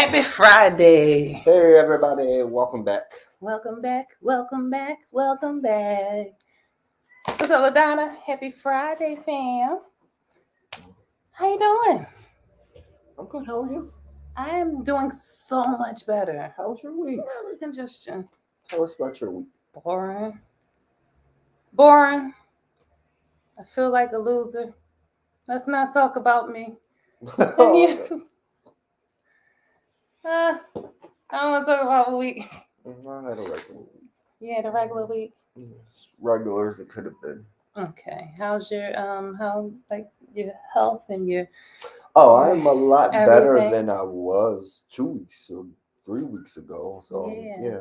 Happy Friday. Hey everybody, welcome back. Welcome back. Welcome back. Welcome back. What's up, LaDonna? Happy Friday, fam. How you doing? I'm good, how are you? I am doing so much better. How was your week? Little congestion. Tell us about your week. Boring. Boring. I feel like a loser. Let's not talk about me. And you? I don't want to talk about a week. I had a regular week. You had a regular week? As regular as it could have been. Okay. How's your your health and your I'm a lot better everything? than I was 2 weeks or 3 weeks ago. So Yeah.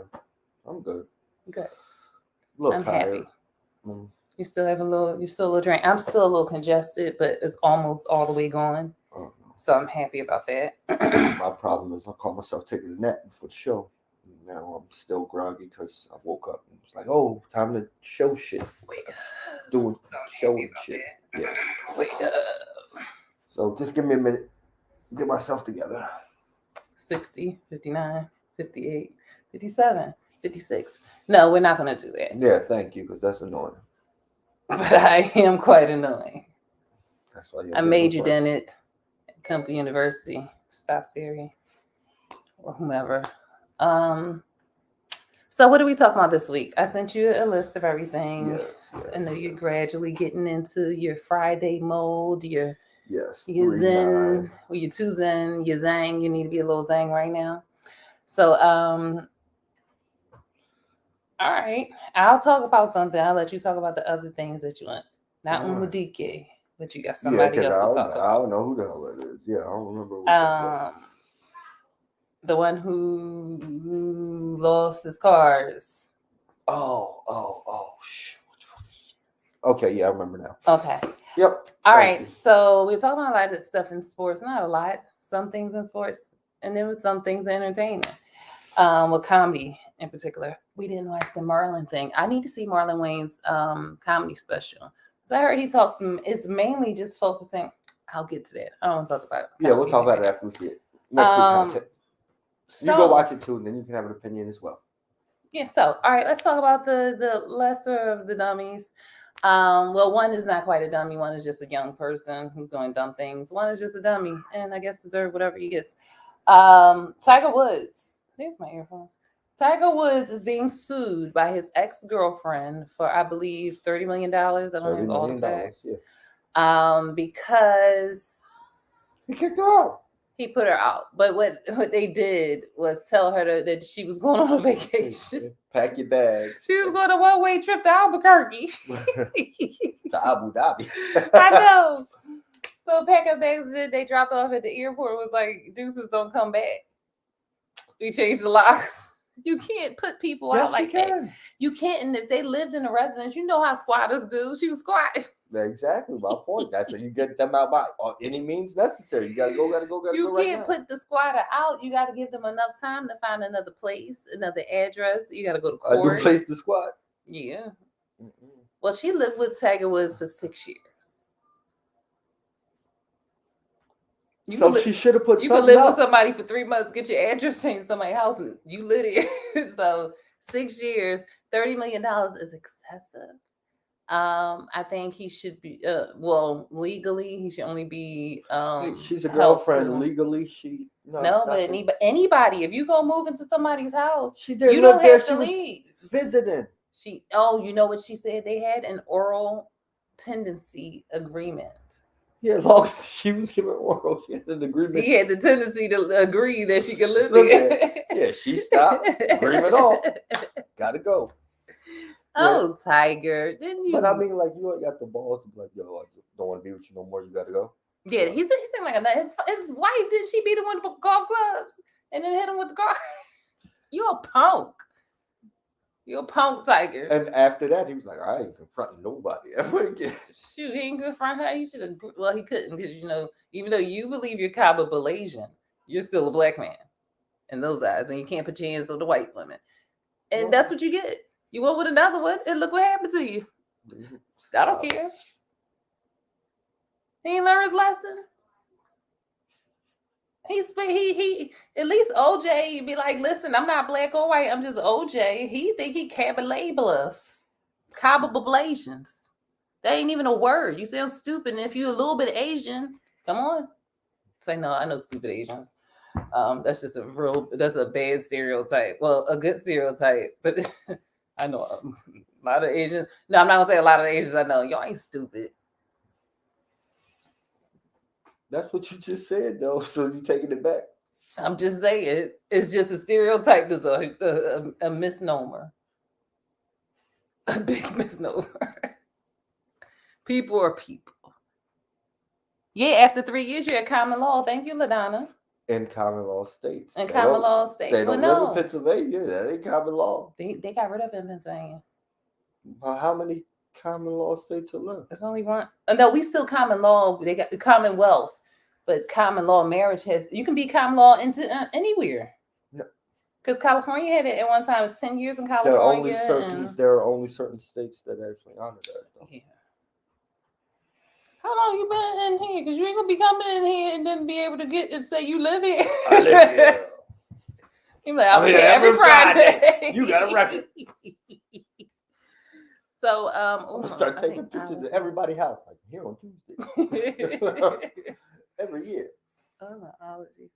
I'm good. Good. A little I'm tired. happy. Mm. You still have you're still a little drained. I'm still a little congested, but it's almost all the way gone. Oh, no. So I'm happy about that. My problem is I caught myself taking a nap before the show. Now I'm still groggy because I woke up and was like, oh, time to show shit. Wake up. Doing So I'm show happy and about shit. that. Yeah. Wake up. So just give me a minute. Get myself together. 60, 59, 58, 57, 56. No, we're not going to do that. Yeah, thank you, because that's annoying. But I am quite annoying. That's why I majored in it at Temple University, Stop Siri, or whomever. So what are we talking about this week? I sent you a list of everything. Yes. I know you're gradually getting into your Friday mode, your Yes. Zen, or your two Zen, your Zang. You need to be a little Zang right now. So, all right. I'll talk about something. I'll let you talk about the other things that you want. Not Umudike, but you got somebody else to talk about. I don't know who the hell it is. Yeah, I don't remember what that was. The one who lost his cars. Oh. Okay, yeah, I remember now. Okay. Yep. All right. So we're talking about a lot of stuff in sports. Not a lot. Some things in sports, and then some things in entertainment. With comedy in particular. We didn't watch the Marlon thing. I need to see Marlon Wayne's comedy special. Because I already talked some. It's mainly just focusing. I'll get to that. I don't want to talk about it. Yeah, we'll talk about it after we see it. Next week content. You go watch it too, and then you can have an opinion as well. Yeah, so all right, let's talk about the lesser of the dummies. Well, one is not quite a dummy, one is just a young person who's doing dumb things. One is just a dummy, and I guess deserve whatever he gets. Tiger Woods. There's my earphones. Tiger Woods is being sued by his ex-girlfriend for, I believe, $30 million. I don't have all the facts. Yeah. Because he kicked her out. He put her out. But what they did was tell her that she was going on a vacation. Pack your bags. She was going on a one-way trip to Albuquerque. To Abu Dhabi. I know. So pack her bags, they dropped off at the airport. Was like, deuces, don't come back. We changed the locks. You can't put people out like that. You can't. And if they lived in a residence, you know how squatters do. She was squatting. Exactly my point. That's how you get them out by any means necessary. You gotta go. You can't put the squatter out. You gotta give them enough time to find another place, another address. You gotta go to court. A new place to squat. Yeah. Mm-mm. Well, she lived with Tiger Woods for 6 years. She should have put. You could live with somebody for 3 months, get your address changed to somebody's house, and you live here. So 6 years, $30 million is excessive. I think he should be. Legally, he should only be. She's a girlfriend. Legally, but anybody, if you go move into somebody's house, you don't have to leave. Visiting. You know what she said? They had an oral tendency agreement. Yeah, as long as she was giving oral, she had an agreement. He had the tendency to agree that she could live there. Yeah, she stopped. Agreement off. Gotta go. Oh, Tiger, didn't you? But I mean, like, you ain't got the balls to be like, yo, I don't want to be with you no more. You gotta go. Yeah, he seemed like a nut. His wife, didn't she beat him with the golf clubs and then hit him with the car? You a punk. You a punk, Tiger. And after that, he was like, I ain't confronting nobody ever again. Shoot, he ain't confront her. He should have. Well, he couldn't because, even though you believe you're Cabo Malaysian, you're still a black man in those eyes, and you can't put your hands on the white women. And that's what you get. You went with another one, and look what happened to you. I don't care. He ain't learned his lesson. He at least OJ be like, listen, I'm not black or white, I'm just OJ. He think he cabin us. Cabablations. That ain't even a word. You sound stupid. And if you're a little bit Asian, come on. Say no, I know stupid Asians. That's just that's a bad stereotype. Well, a good stereotype, but I know a lot of Asians. No, I'm not gonna say a lot of Asians I know. Y'all ain't stupid. That's what you just said, though. So you taking it back? I'm just saying it's just a stereotype. There's a misnomer, a big misnomer. People are people. Yeah, after 3 years, you're at common law. Thank you, LaDonna. In common law states. In common law states. They don't live in Pennsylvania. That ain't common law. They got rid of it in Pennsylvania. How many common law states are left? There's only one. No, we still common law. They got the Commonwealth, but common law marriage you can be common law into anywhere. No. Because California had it at one time. It's 10 years in California. There are only certain states that actually honor that, though. Yeah. How long you been in here? Because you ain't gonna be coming in here and then be able to get and say you live here. I live here. You're like, I'm here every Friday. You got a record. So I'm gonna start taking pictures of everybody's house, like here on Tuesday. Every year. Oh, my allergies.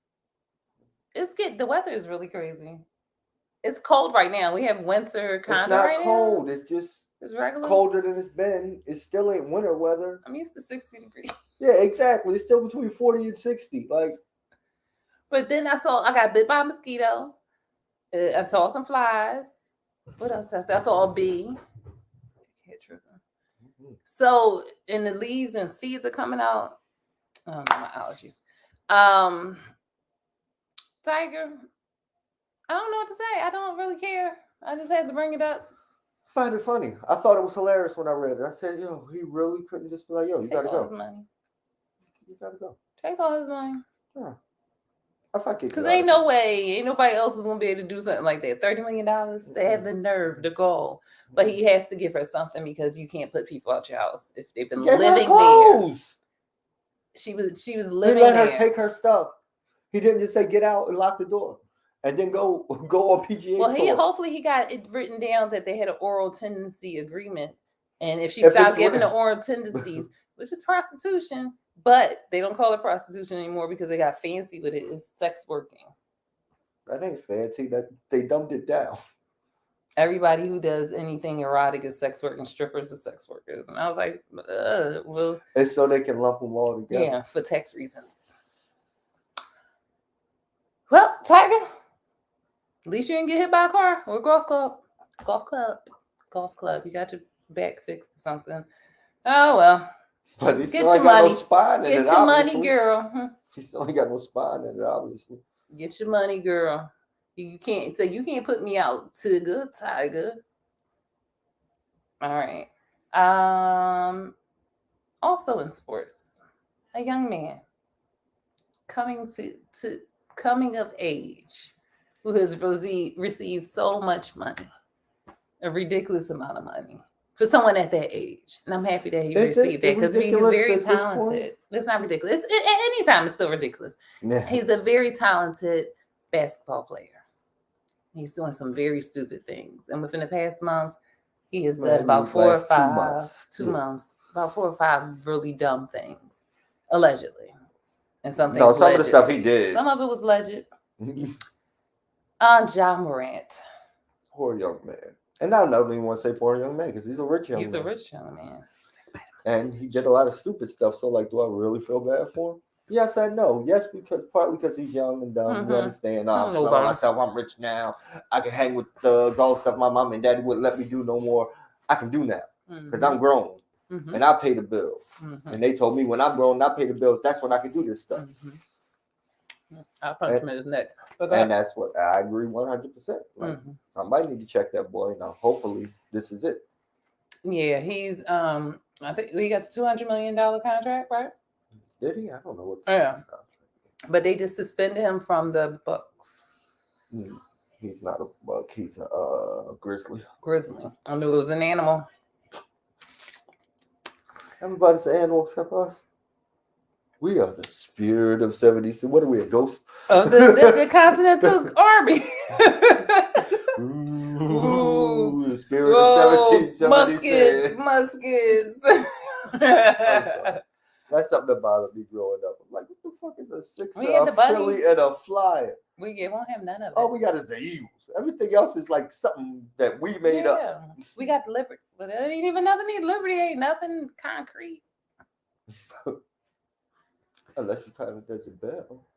The weather is really crazy. It's cold right now. We have winter kind of right now. It's not cold. It's just regular. Colder than it's been. It still ain't winter weather. I'm used to 60 degrees. Yeah, exactly. It's still between 40 and 60. But then I got bit by a mosquito. I saw some flies. What else did I see? I saw a bee. So, and the leaves and seeds are coming out. Oh, my allergies. Tiger, I don't know what to say. I don't really care. I just had to bring it up. Find it funny. I thought it was hilarious when I read it. I said, yo, he really couldn't just be like, yo, you gotta go. You gotta go. Take all his money. Yeah. Because ain't no way, ain't nobody else is gonna be able to do something like that. $30 million. They have the nerve to go. But he has to give her something because you can't put people out your house if they've been living there. She was living there. He let her take her stuff. He didn't just say get out and lock the door. And then go on PGA. Well, hopefully he got it written down that they had an oral tendency agreement, and if she stopped giving the oral tendencies, which is prostitution, but they don't call it prostitution anymore because they got fancy with it. It's sex working. That ain't fancy. That they dumbed it down. Everybody who does anything erotic is sex working. Strippers are sex workers, and I was like, well, it's so they can lump them all together. Yeah, for tax reasons. Well, Tiger. At least you didn't get hit by a car or a golf club. Golf club. You got your back fixed or something. Oh, well. But he still ain't got no spine in it, Get your money, girl. She still ain't got no spine in it, obviously. Get your money, girl. You can't put me out, Tiger. All right. Also in sports, a young man coming of age, who has received so much money, a ridiculous amount of money for someone at that age. And I'm happy that he received that because he's very talented. It's not ridiculous. At any time, it's still ridiculous. Yeah. He's a very talented basketball player. He's doing some very stupid things. And within the past month, he has done about 4 or 5, 2 months, about 4 or 5 really dumb things, allegedly. And some of the stuff he did. Some of it was legit. Ja Morant. Poor young man. And I don't even want to say poor young man because he's a rich young man. He's a rich young man. And he did a lot of stupid stuff. So, do I really feel bad for him? Yes and no. Yes, partly because he's young and dumb. Mm-hmm. You understand. I'm smelling myself. I'm rich now. I can hang with thugs. All the stuff my mom and daddy wouldn't let me do no more. I can do now because I'm grown. Mm-hmm. And I pay the bills. Mm-hmm. And they told me when I'm grown, I pay the bills. That's when I can do this stuff. Mm-hmm. I'll punch him in his neck. And that's what I agree 100%. Somebody need to check that boy. Now, hopefully, this is it. Yeah, he's I think he got the $200 million contract, right? Did he? I don't know what. Yeah, but they just suspended him from the Bucks. He's not a buck. He's a grizzly. I knew it was an animal. Everybody's an animal except us. We are the spirit of 70s. What are we, a ghost? Of the Continental Army. Ooh, the spirit of 1776. Muskets. That's something that bothered me growing up. I'm like, what the fuck is a six, We had the bunny. Philly, and a Flyer? We won't have none of it. All we got is the Eagles. Everything else is like something that we made up. We got Liberty, but it ain't even nothing. Liberty ain't nothing concrete. Unless you kind of does a bell.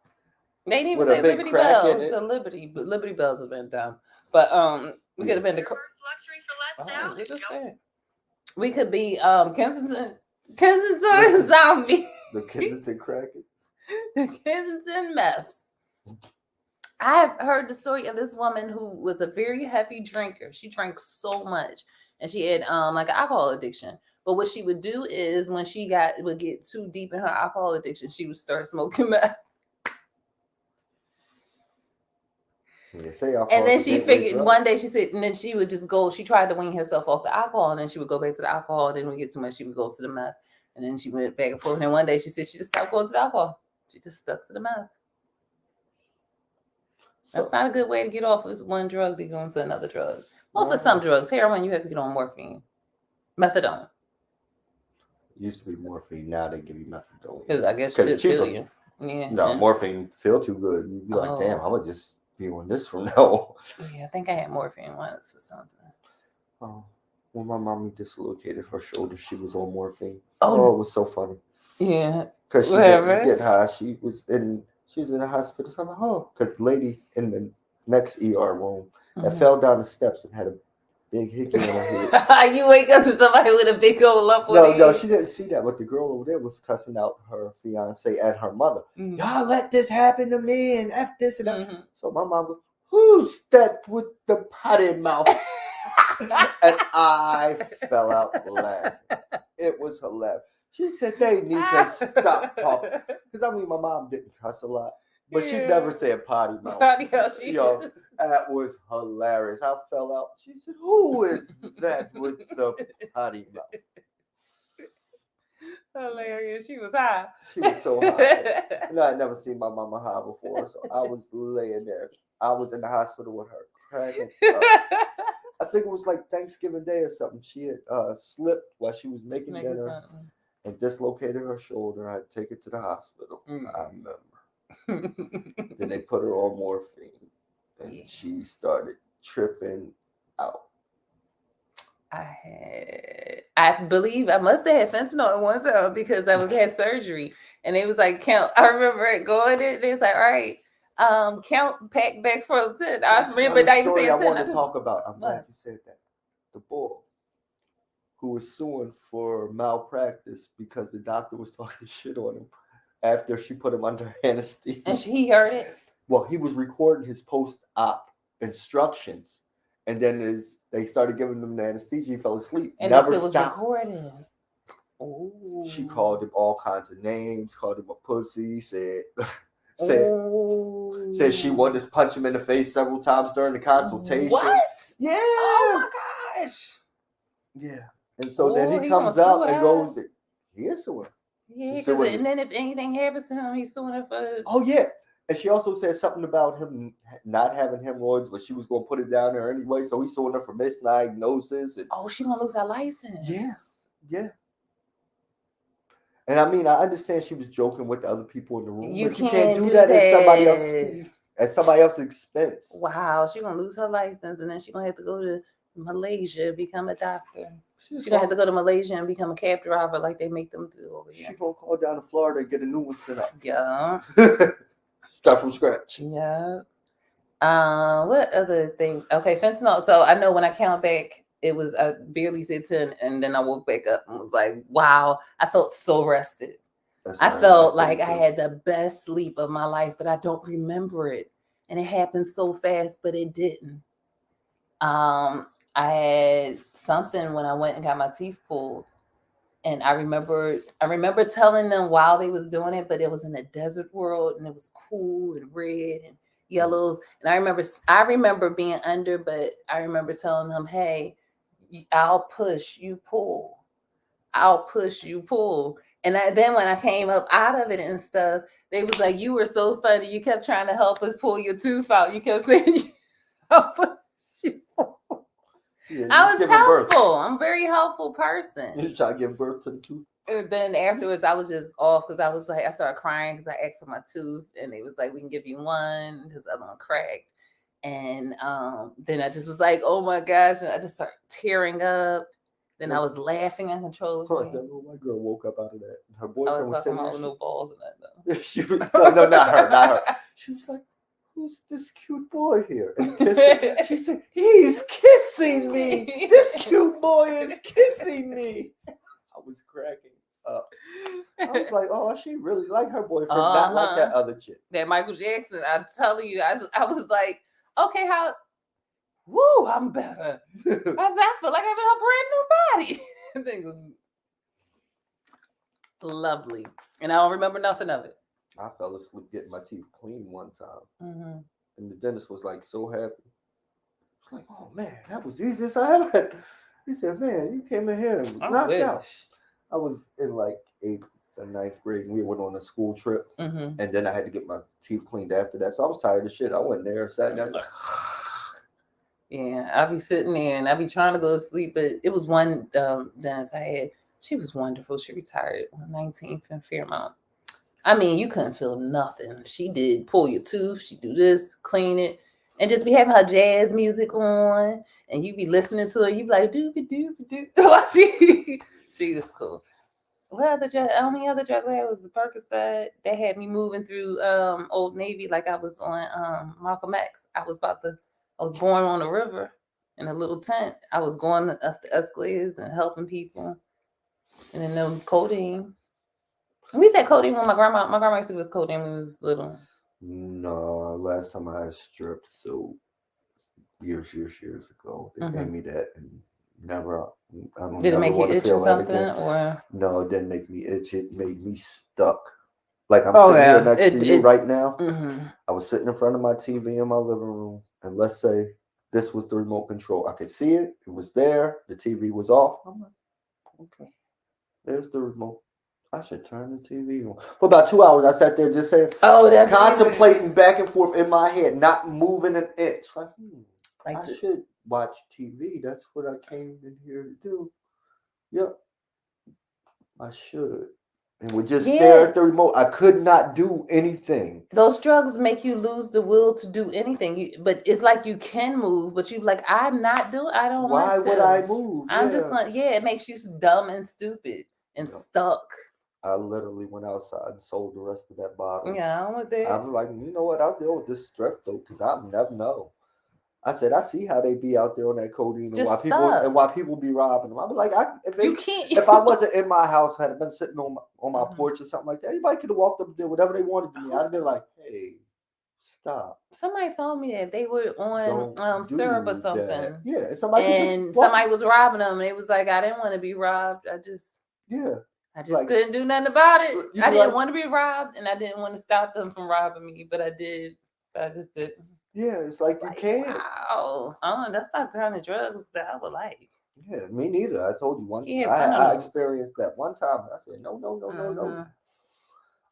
They didn't even say Liberty Bells. The Liberty Bells have been done, but we could have been the luxury for less sound. We could be Kensington Zombie. The Kensington Crackers. The Kensington Meths. I have heard the story of this woman who was a very heavy drinker. She drank so much, and she had like an alcohol addiction. But what she would do is when she would get too deep in her alcohol addiction, she would start smoking meth. And then she figured one day, she said, and then she would just go, she tried to wean herself off the alcohol, and then she would go back to the alcohol. And then when we get too much, she would go to the meth. And then she went back and forth. And then one day she said she just stopped going to the alcohol. She just stuck to the meth. That's not a good way to get off of one drug to go into another drug. Well, for some drugs, heroin, you have to get on morphine. Methadone. It used to be morphine. Now they give you methadone. Because I guess it's cheaper. Yeah. No, morphine feel too good. You'd be like, damn, I'm going to just be on this from now. Yeah, I think I had morphine once for something. Oh, when my mommy dislocated her shoulder, she was on morphine. Oh, it was so funny. Yeah. Because she didn't get high. She was in the hospital. So I'm like, oh, because the lady in the next ER room that fell down the steps and had a big hickey on her head. You wake up to somebody with a big old lump on her head. No, she didn't see that. But the girl over there was cussing out her fiance and her mother. Y'all let this happen to me and F this and that. So my mom goes, who's that with the potty mouth? And I fell out laughing. It was hilarious. She said they need to stop talking. Because I mean, my mom didn't cuss a lot, but she never said potty mouth. That was hilarious. I fell out. She said, who is that with the potty mouth? Hilarious. She was high. She was so high. I'd never seen my mama high before, so I was laying there. I was in the hospital with her cracking up. I think it was like Thanksgiving Day or something. She had slipped while she was making dinner and dislocated her shoulder. I had to take her to the hospital. I remember. Then they put her on morphine, and she started tripping out. I believe I must have had fentanyl at one time because I had surgery, and it was like count. I remember it going in. It was like, all right, count, pack back from 10. I remember that you saying 10. I want to talk about. I'm glad you said that. The boy who was suing for malpractice because the doctor was talking shit on him after she put him under anesthesia. And he heard it? Well, he was recording his post-op instructions. And then they started giving him the anesthesia, he fell asleep. And never it was recording. Oh. She called him all kinds of names, called him a pussy, said she wanted to punch him in the face several times during the consultation. What? Yeah. Oh my gosh. Yeah. And so then he comes out and goes, he is suing. Yeah, because and then if anything happens to him, he's suing her for. Oh yeah. And she also said something about him not having hemorrhoids, but she was going to put it down there anyway. So he's suing her for misdiagnosis. And, she going to lose her license. Yeah. Yeah. And I mean, I understand she was joking with the other people in the room. You can't do that at somebody else's expense. Wow. She's going to lose her license, and then she's going to have to go to Malaysia, become a doctor. She's going to have to go to Malaysia and become a cab driver like they make them do over here. She's going to call down to Florida and get a new one set up. Yeah. Start from scratch. Yeah. What other thing? Okay, fentanyl. So I know when I count back, it was I barely said 10, and then I woke back up and was like, wow, I felt so rested. I felt like I had the best sleep of my life, but I don't remember it. And it happened so fast, but it didn't. I had something when I went and got my teeth pulled. And I remember telling them while they was doing it, but it was in a desert world and it was cool and red and yellows. And I remember being under, but I remember telling them, hey, I'll push, you pull. I'll push, you pull. And then when I came up out of it and stuff, they was like, "You were so funny. You kept trying to help us pull your tooth out. You kept saying you help us." Yeah, I was helpful. Birth. I'm a very helpful person. You try to give birth to the tooth. And then afterwards, I was just off because I was like, I started crying because I asked for my tooth, and they was like, "We can give you one," because the other one cracked. And then I just was like, "Oh my gosh!" And I just started tearing up. Then I was laughing uncontrollably. Like that little white girl woke up out of that. Her boyfriend was talking sitting about no balls in that though. She was, no, not her. She was like, "Who's this cute boy here?" And kissed her. She said, "He's kissing me. This cute boy is kissing me." I was cracking up. I was like, "Oh, she really like her boyfriend, not like that other chick." That Michael Jackson. I'm telling you, I was like, okay, how? Woo, I'm better. I feel like I'm in a brand new body. I think it was lovely, and I don't remember nothing of it. I fell asleep getting my teeth cleaned one time, and the dentist was like so happy. I was like, "Oh man, that was the easiest I ever had." He said, "Man, you came in here and was knocked out." I was in like 8th or 9th grade, and we went on a school trip, and then I had to get my teeth cleaned after that. So I was tired of shit. I went there, sat down. Yeah, I'd be sitting there and I'd be trying to go to sleep, but it was one dentist I had. She was wonderful. She retired on 19th and Fairmount. I mean, you couldn't feel nothing. She did pull your tooth. She do this, clean it, and just be having her jazz music on, and you be listening to it. You be like, doo. She was cool. Well, only other drug I had was the Percocet. They had me moving through Old Navy like I was on Malcolm X. I was born on the river in a little tent. I was going up the escalators and helping people. And then no codeine. We said codeine when my grandma used to give us codeine when we was little. No, last time I had stripped, so years ago, they gave me that and never. I don't. Did it make you itch or something? Or no, it didn't make me itch. It made me stuck. Like I'm sitting here next to you right now. I was sitting in front of my TV in my living room, and let's say this was the remote control. I could see it. It was there. The TV was off. I'm like, okay, there's the remote. I should turn the TV on. For about 2 hours, I sat there just saying, that's contemplating amazing. Back and forth in my head, not moving an inch. Like, I should watch TV. That's what I came in here to do. Yep, I should. And would just stare at the remote. I could not do anything. Those drugs make you lose the will to do anything. But it's like you can move, but you like, I'm not doing. I don't want to. Why would I move? I'm just like, it makes you dumb and stupid and stuck. I literally went outside and sold the rest of that bottle. Yeah, I went there. I was like, you know what? I'll deal with this strep though, because I'll never know. I said, I see how they be out there on that codeine and why people be robbing them. I was like, if I wasn't in my house, had been sitting on my porch or something like that, anybody could have walked up and did whatever they wanted to me. I'd have been like, hey, stop. Somebody told me that they were on syrup or something. That. Yeah, somebody was robbing them, and it was like, I didn't want to be robbed. I just couldn't do nothing about it. I didn't want to be robbed, and I didn't want to stop them from robbing me, but I did. But I just didn't. Yeah, it's like you can't. Wow. That's not the kind of drugs that I would like. Yeah, me neither. I told you one. I experienced that one time. And I said, no.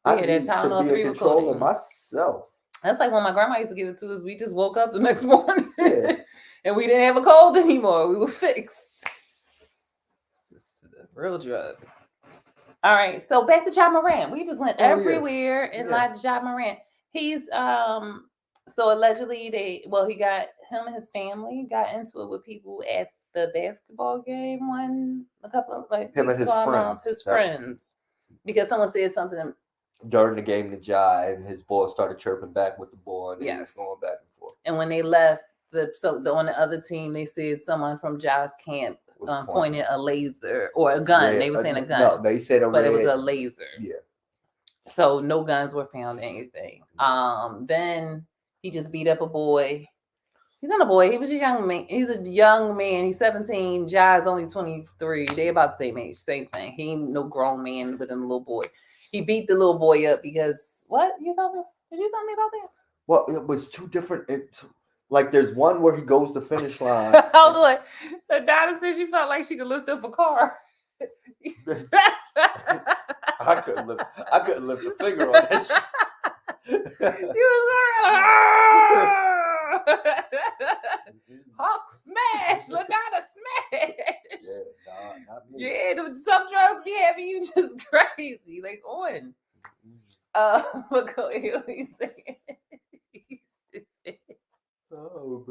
I need to be in control of myself. That's like when my grandma used to give it to us. We just woke up the next morning and we didn't have a cold anymore. We were fixed. This is a real drug. All right, so back to Ja Morant. We just went everywhere in light of Ja Morant. He's so allegedly he got him and his family got into it with people at the basketball game a couple of him and his friends. Because someone said something during the game to Ja, and his boy started chirping back with the ball, and he was going back and forth. And when they left, on the other team, they said someone from Ja's camp pointed a laser or a gun. Yeah, they were saying a gun. No, they said it was a laser. Yeah. So no guns were found, anything. Then he just beat up a boy. He's not a boy. He was a young man. He's a young man. He's 17. Ja's only 23. They about the same age. Same thing. He ain't no grown man with a little boy. He beat the little boy up because what? Did you tell me about that? Well, it was two different. Like there's one where he goes to finish line. Hold on. The daughter said she felt like she could lift up a car. I couldn't lift a finger on that shit. You was going Hawk smash. Look out a smash. Yeah, nah, not me. Yeah, some drugs be having you just crazy. Like on. But go ahead, what you saying? Oh,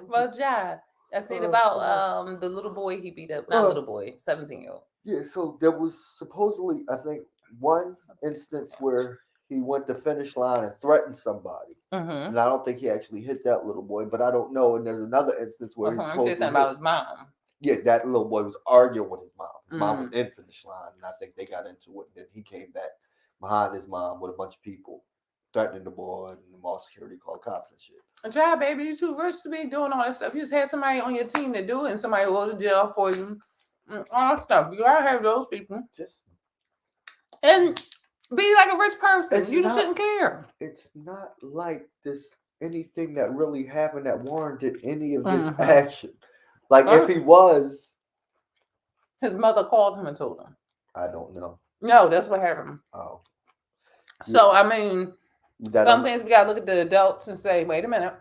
Well, Ja, I said about the little boy he beat up. Not little boy, 17-year-old. Yeah, so there was supposedly, I think, one instance where he went to finish line and threatened somebody. Mm-hmm. And I don't think he actually hit that little boy, but I don't know. And there's another instance where he's supposed to about his mom. Yeah, that little boy was arguing with his mom. His mom was in finish line, and I think they got into it. And then he came back behind his mom with a bunch of people threatening the boy, and the mall security called cops and shit. Ja, baby, you too rich to be doing all that stuff. You just had somebody on your team to do it, and somebody will go to jail for you. All that stuff. You gotta have those people. And be like a rich person. You just shouldn't care. It's not like this anything that really happened that warranted any of this action. Like if he was, his mother called him and told him. I don't know. No, that's what happened. Oh. So I mean, some things we gotta look at the adults and say, wait a minute.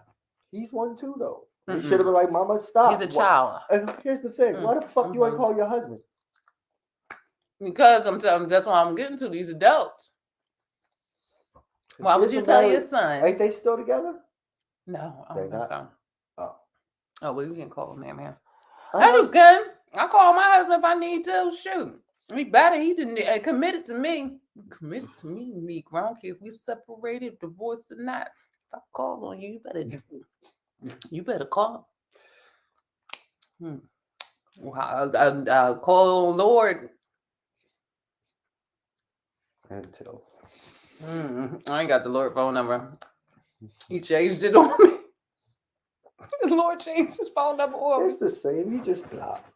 He's one too, though. He should have been like, "Mama, stop." He's a child. And here's the thing: why the fuck you ain't call your husband? Because that's why I'm getting to these adults. Why would you tell your son? Ain't they still together? No, I don't think so. Oh, well, you can call him that, man. You can. I call my husband if I need to. Shoot, he better. He's committed to me. Committed to me, I don't care if we separated, divorced or not. If I call on you, you better call. Well, I'll call on Lord. Until. I ain't got the Lord phone number. He changed it on me. The Lord changed his phone number on me. It's the same. You just blocked.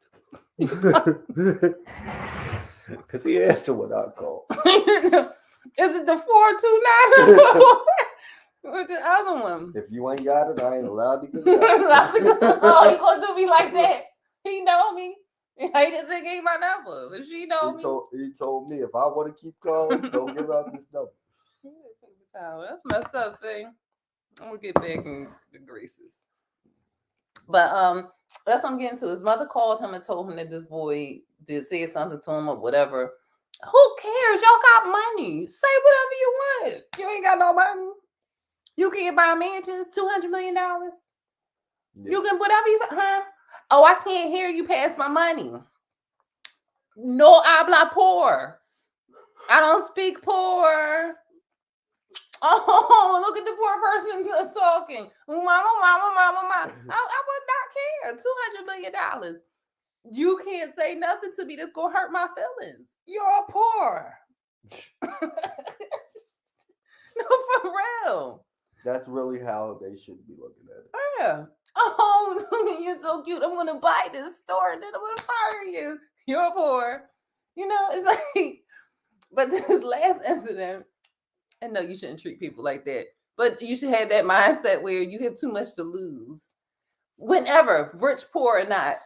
Because he answered when I called. Is it the 429? Or the other one? If you ain't got it, I ain't allowed to get it. Oh, he gonna do me like that? He know me. He just gave me my number, but she know me. He told me if I want to keep calling, don't give out this number. That's messed up. See, I'm gonna get back in the graces. But that's what I'm getting to. His mother called him and told him that this boy did say something to him or whatever. Who cares? Y'all got money. Say whatever you want. You ain't got no money. You can buy mansions, $200 million. Yeah. You can whatever you say, huh? Oh, I can't hear you pass my money. No habla poor. I don't speak poor. Oh, look at the poor person talking. Mama. I would not care. $200 million. You can't say nothing to me that's gonna hurt my feelings. You're poor. No, for real. That's really how they should be looking at it. Yeah. Oh, you're so cute. I'm gonna buy this store and then I'm gonna fire you. You're poor. You know, it's like, but this last incident, and no, you shouldn't treat people like that. But you should have that mindset where you have too much to lose. Whenever, rich, poor, or not.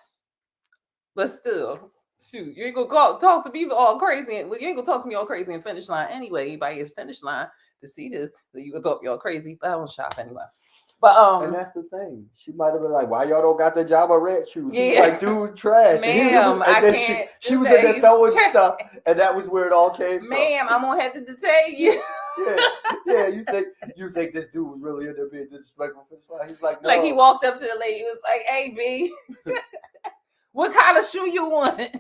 But still, shoot, you ain't gonna talk to me all crazy. Well, you ain't gonna talk to me all crazy in finish line anyway. Anybody is finish line to see this, so you gonna talk me all crazy. But I don't shop anyway. But and that's the thing. She might have been like, "Why y'all don't got the job of red shoes?" Yeah. He's like, "Dude, trash." Ma'am, I can't. She was in there throwing stuff, and that was where it all came from. Ma'am, I'm gonna have to detain you. Yeah. You think this dude was really in there being disrespectful? He's like, no. Like he walked up to the lady, he was like, "Hey, B, what kind of shoe you want?"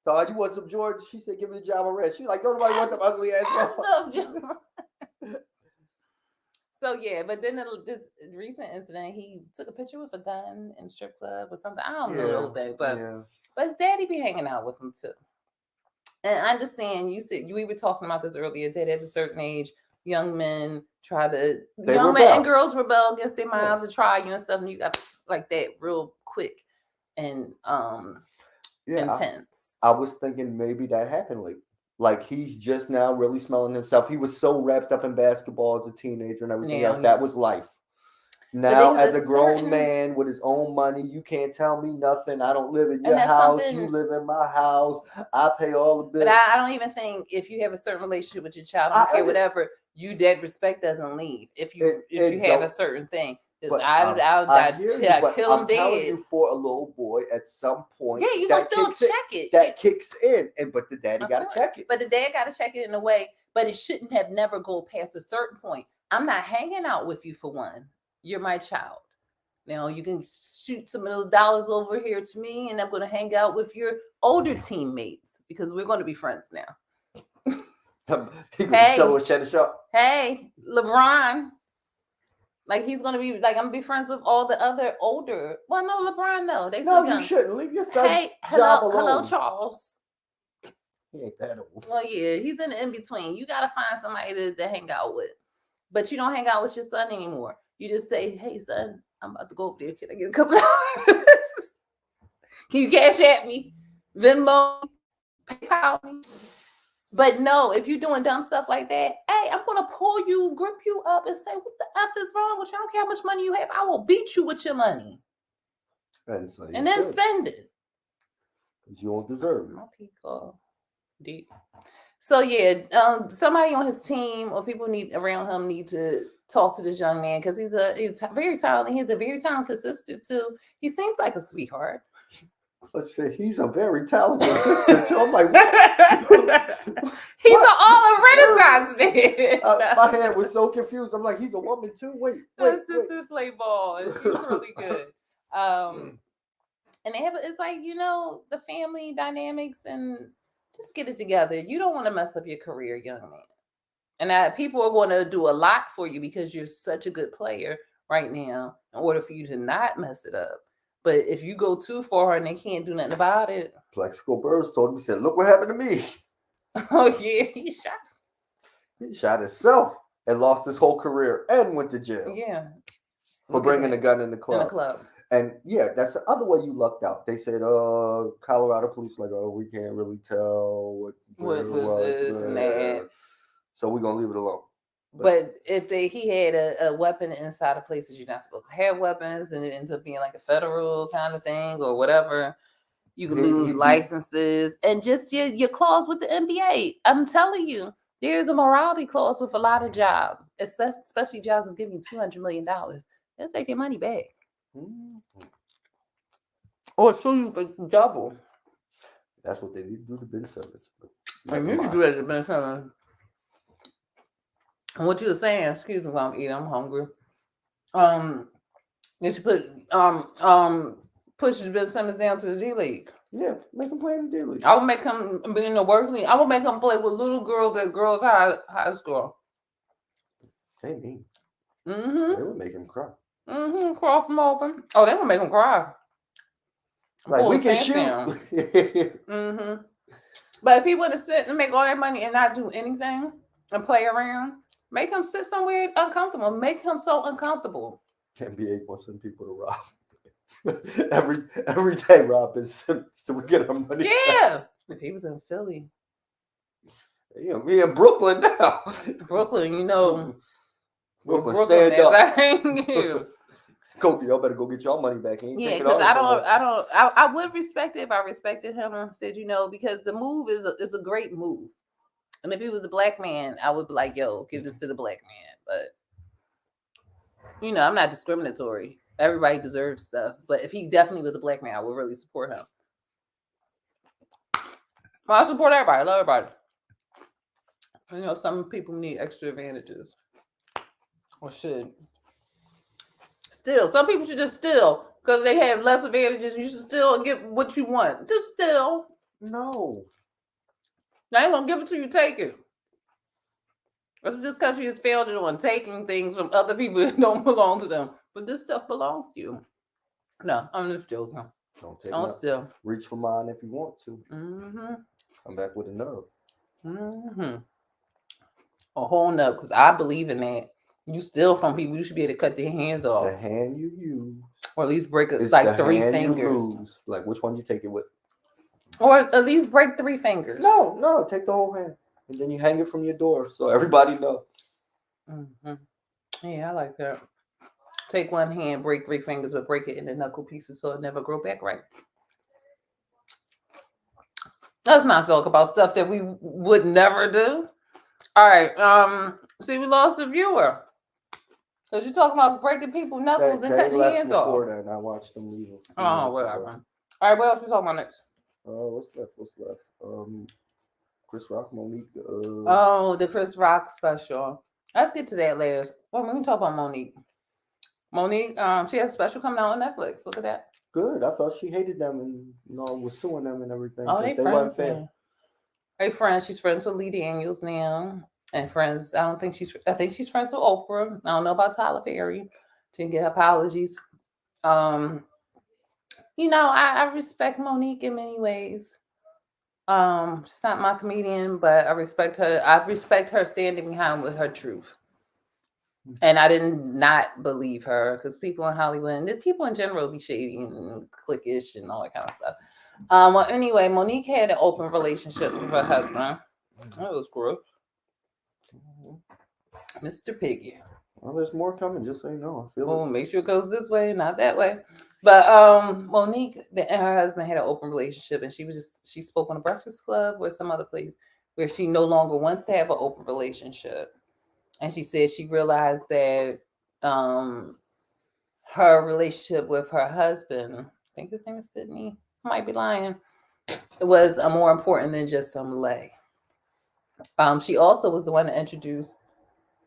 So you want some Jordans? She said, "Give me the job of red." She's like, "Don't nobody want them ugly ass." I love Jordan. So yeah, but then this recent incident, he took a picture with a gun in a strip club or something. I don't know the whole thing, but his daddy be hanging out with him too. And I understand you said we were talking about this earlier that at a certain age, young men and girls rebel against their moms and try you and stuff, and you got like that real quick and intense. I was thinking maybe that happened late. Like he's just now really smelling himself. He was so wrapped up in basketball as a teenager and everything else. That was life. Now, as a grown man with his own money, you can't tell me nothing. I don't live in your house. You live in my house. I pay all the bills. But I don't even think if you have a certain relationship with your child, I don't care, whatever, that respect doesn't leave. If you have a certain thing. I'll kill him dead. Telling you, for a little boy, at some point, you can still check it. That kicks in, but the daddy got to check it. But the dad got to check it in a way. But it shouldn't have never go past a certain point. I'm not hanging out with you for one. You're my child. Now you can shoot some of those dollars over here to me, and I'm going to hang out with your older teammates because we're going to be friends now. Hey, LeBron. Like he's gonna be like I'm gonna be friends with all the other older. Well, no, LeBron, no. You shouldn't leave your son. Hey, hello, Charles. He ain't that old. Well, yeah, he's in between. You gotta find somebody to hang out with, but you don't hang out with your son anymore. You just say, "Hey, son, I'm about to go over there. Can I get a couple dollars? Can you cash at me, Venmo, PayPal me?" But no, if you're doing dumb stuff like that, hey, I'm gonna pull you, grip you up, and say, "What the F is wrong with you? I don't care how much money you have. I will beat you with your money, and then spend it because you don't deserve it." My people, deep. So yeah, somebody on his team or people around him need to talk to this young man because he's very talented. He has a very talented sister too. He seems like a sweetheart. I thought you said he's a very talented sister too. I'm like, what? He's a Renaissance man. My head was so confused. I'm like, he's a woman too. Wait. Sister play ball, and she's really good. And they have it's like the family dynamics, and just get it together. You don't want to mess up your career, young man. And people are going to do a lot for you because you're such a good player right now. In order for you to not mess it up. But if you go too far and they can't do nothing about it. Plexico Birds told me, he said, "Look what happened to me." Oh, yeah. He shot himself and lost his whole career and went to jail. Yeah. For bringing a gun in the club. And yeah, that's the other way you lucked out. They said, Colorado police like, we can't really tell what this and that. So we're going to leave it alone. But if he had a weapon inside of places you're not supposed to have weapons, and it ends up being like a federal kind of thing or whatever, you can lose licenses and just your clause with the NBA. I'm telling you, there's a morality clause with a lot of jobs, especially jobs that's giving you $200 million. They'll take their money back. Mm-hmm. Or sue you for double. That's what they need to do to Ben Simmons. They need to do that to Ben Simmons. And what you were saying, excuse me while I'm eating, I'm hungry. They should push Ben Simmons down to the G League. Yeah, make him play in the D League. I would make him be in the worst league. I would make him play with little girls at girls' high school. They mean. Mm-hmm. They would make him cry. Mm-hmm. Cross him open. Oh, they would make him cry. Like, we can shoot. Mm-hmm. But if he would have sit and make all that money and not do anything and play around, make him sit somewhere uncomfortable. Make him so uncomfortable. NBA wants some people to rob. every day, rob Ben Simmons to get our money. Yeah. Back. If he was in Philly. Yeah, me in Brooklyn now. Brooklyn, Brooklyn stand up. Y'all better go get y'all money back. Because I would respect it if I respected him and said, because the move is a great move. And if he was a black man, I would be like, yo, give this to the black man. But, I'm not discriminatory. Everybody deserves stuff. But if he definitely was a black man, I would really support him. Well, I support everybody. I love everybody. Some people need extra advantages. Or should. Still, some people should just steal because they have less advantages. You should still get what you want. Just steal. No. I ain't gonna give it to you, take it. That's what this country is founded on, taking things from other people that don't belong to them. But this stuff belongs to you. No, I'm just joking. Don't steal. Reach for mine if you want to. Mm-hmm. Come back with a nub. Mm-hmm. A whole nub, because I believe in that. You steal from people, you should be able to cut their hands off. The hand you use. Or at least break like 3 fingers. Like, which one you take it with? Or at least break 3 fingers. No, take the whole hand. And then you hang it from your door so everybody knows. Mm-hmm. Yeah, I like that. take one hand, break 3 fingers, but break it into knuckle pieces so it never grow back right. Let's not talk about stuff that we would never do. All right. See, we lost a viewer. Because you're talking about breaking people's knuckles and cutting hands off. Before that, and I watched them leave. Oh, whatever. All right, what else we talking about next? What's left? Chris Rock, Monique. The Chris Rock special. Let's get to that last. Well, we can talk about Monique. Monique, she has a special coming out on Netflix. Look at that. Good. I thought she hated them and was suing them and everything. Oh, they friends. They friends. She's friends with Lee Daniels now. And friends, I think she's friends with Oprah. I don't know about Tyler Perry. She can get apologies. I respect Monique in many ways. She's not my comedian, but I respect her. I respect her standing behind with her truth. And I did not believe her because people in Hollywood and people in general be shady and cliquish and all that kind of stuff. Well, anyway, Monique had an open relationship with her husband. That was gross. Mr. Piggy. Well, there's more coming, just so you know. Make sure it goes this way, not that way. But Monique and her husband had an open relationship, and she spoke on a Breakfast Club or some other place where she no longer wants to have an open relationship. And she said she realized that her relationship with her husband, I think his name is Sydney, I might be lying, was more important than just some lay. She also was the one that introduced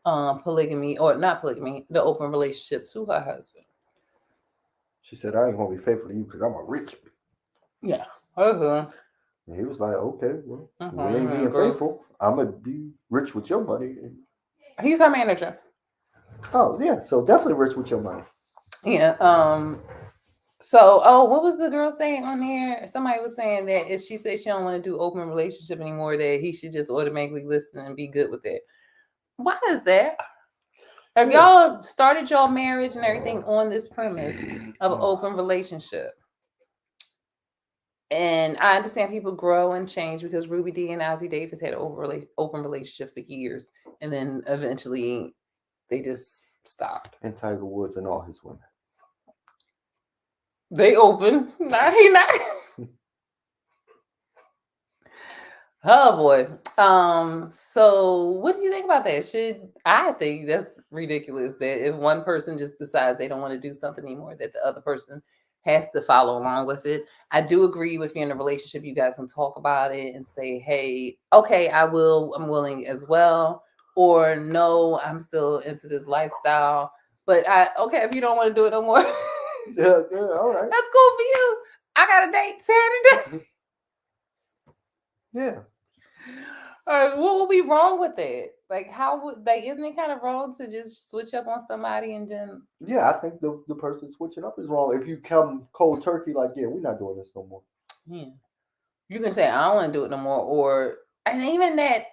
polygamy, or not polygamy, the open relationship to her husband. She said, I ain't going to be faithful to you because I'm a rich bitch. Yeah. And he was like, okay, well, we ain't being faithful. I'm going to be rich with your money. He's her manager. Oh, yeah. So definitely rich with your money. Yeah. What was the girl saying on there? Somebody was saying that if she says she don't want to do open relationship anymore, that he should just automatically listen and be good with it. Why is that? Have y'all started your marriage and everything on this premise of an open relationship? And I understand people grow and change because Ruby Dee and Ozzie Davis had an open relationship for years. And then eventually they just stopped. And Tiger Woods and all his women. They open. He not. Oh boy. So what do you think about that? I think that's ridiculous that if one person just decides they don't want to do something anymore, that the other person has to follow along with it. I do agree with you in a relationship. You guys can talk about it and say, hey, okay, I'm willing as well. Or no, I'm still into this lifestyle. But if you don't want to do it no more. Yeah, all right. That's cool for you. I got a date Saturday. Yeah. What would be wrong with that? Like, isn't it kind of wrong to just switch up on somebody and then? Yeah, I think the person switching up is wrong. If you come cold turkey, like, yeah, we're not doing this no more. Yeah. You can say, I don't want to do it no more. And even that,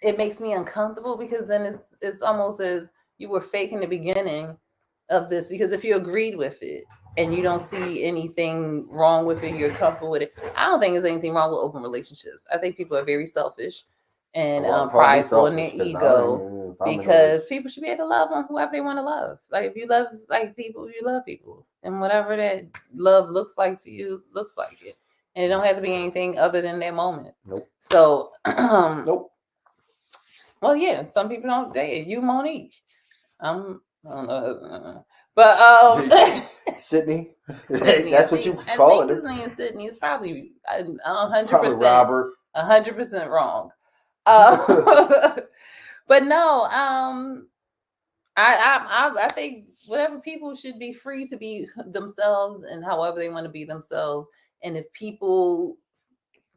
it makes me uncomfortable because then it's almost as you were fake in the beginning of this, because if you agreed with it and you don't see anything wrong with it, you're comfortable with it. I don't think there's anything wrong with open relationships. I think people are very selfish and prideful in their ego because people should be able to love on whoever they want to love. Like if you love people, you love people, and whatever that love looks like to you, looks like it, and it don't have to be anything other than that moment. Nope. So, nope. Well, yeah, some people don't date. You, Monique. I don't know. But Sydney. That's what you was calling her. His name is Sydney. It's probably 100%. Probably Robert. 100% wrong. But no, I think whatever, people should be free to be themselves and however they want to be themselves. And if people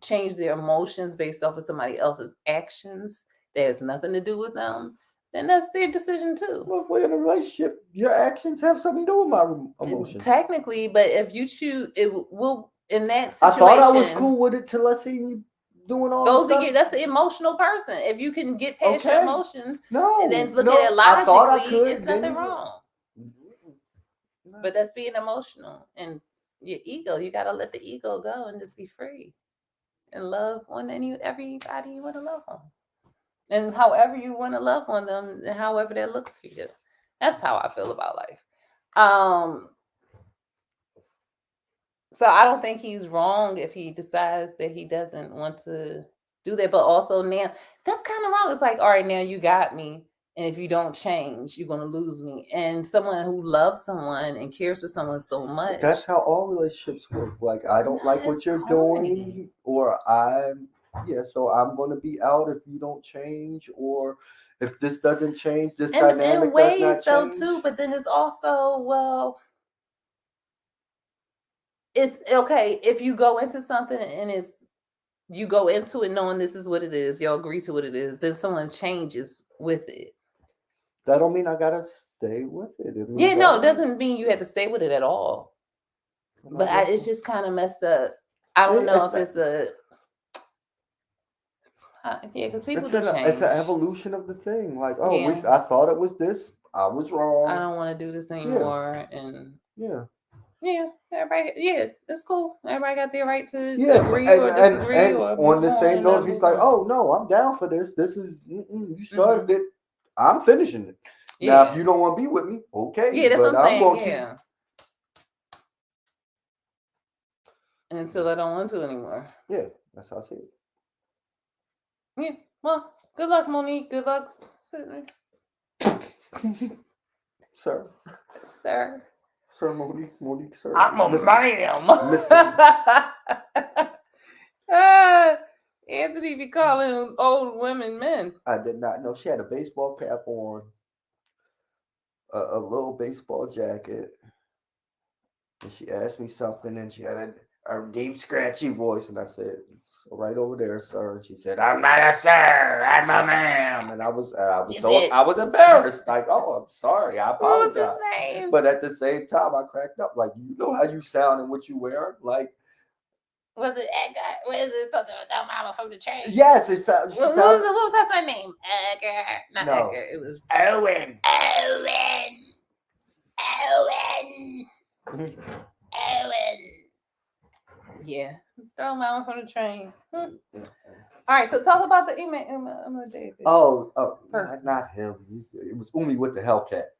change their emotions based off of somebody else's actions that has nothing to do with them, then that's their decision too. Well, if we're in a relationship, your actions have something to do with my emotions. Technically, but if you choose, it will, in that I situation. thought I was cool with it till I see you doing all this stuff. That's an emotional person. If you can get past your emotions, and then look at it logically, it's nothing wrong. No. But that's being emotional. And your ego, you got to let the ego go and just be free. And love on everybody you want to love on. And however you want to love on them, and however that looks for you. That's how I feel about life. So I don't think he's wrong if he decides that he doesn't want to do that. But also now that's kind of wrong. It's like, all right, now you got me. And if you don't change, you're gonna lose me. And someone who loves someone and cares for someone so much. That's how all relationships work. Like, I don't like what you're doing, or so I'm gonna be out if you don't change, or if this doesn't change, this dynamic does not change. Too, but then it's also, well, it's okay if you go into something and you go into it knowing this is what it is, y'all agree to what it is, then someone changes with it. That don't mean I gotta stay with it. It doesn't mean you have to stay with it at all. But it's just kind of messed up. I don't know if it's a because people do change. It's an evolution of the thing. Like, I thought it was this. I was wrong. I don't want to do this anymore. And yeah, everybody. Yeah, it's cool. Everybody got their right to agree or disagree. And on the same note, he's like, "Oh no, I'm down for this. This is you started it. I'm finishing it. Now, if you don't want to be with me, okay. Yeah, that's what I'm saying. And until I don't want to anymore. Yeah, that's how I see it. Yeah. Well, good luck, Monique. Good luck, Sir. Sir, Monique, sir. I'm a man. Anthony be calling old women men. I did not know she had a baseball cap on, a little baseball jacket, and she asked me something, and she had a deep, scratchy voice, and I said, "So right over there, sir." And she said, "I'm not a sir, I'm a ma'am." And I was embarrassed. Like, "Oh, I'm sorry, I apologize." What was his name? But at the same time, I cracked up. Like, you know how you sound and what you wear, like. Was it Edgar? Was it something with that mama from the train? Yes, it sounds. What was her son name? Edgar. Not no. Edgar. It was Owen. Yeah. Throw mama from the train. All right, so talk about the email David. Not him. It was Umi with the Hellcat.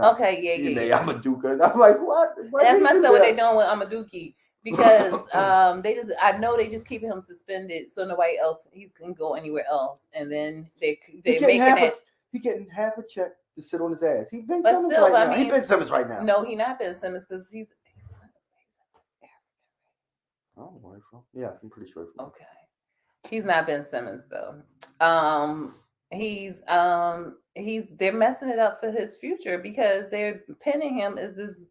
Okay, yeah. Amaduka. I'm like, what? That's messed up what they're doing with Amaduki. Because I know they just keep him suspended so nobody else can go anywhere else, and then they making it. He getting half a check to sit on his ass. He Ben but Simmons still, right now. I mean, he Ben Simmons right now. No, he not Ben Simmons because he's I don't know where he's from. Yeah, I'm pretty sure. Okay, he's not Ben Simmons though. They're messing it up for his future because they're pinning him as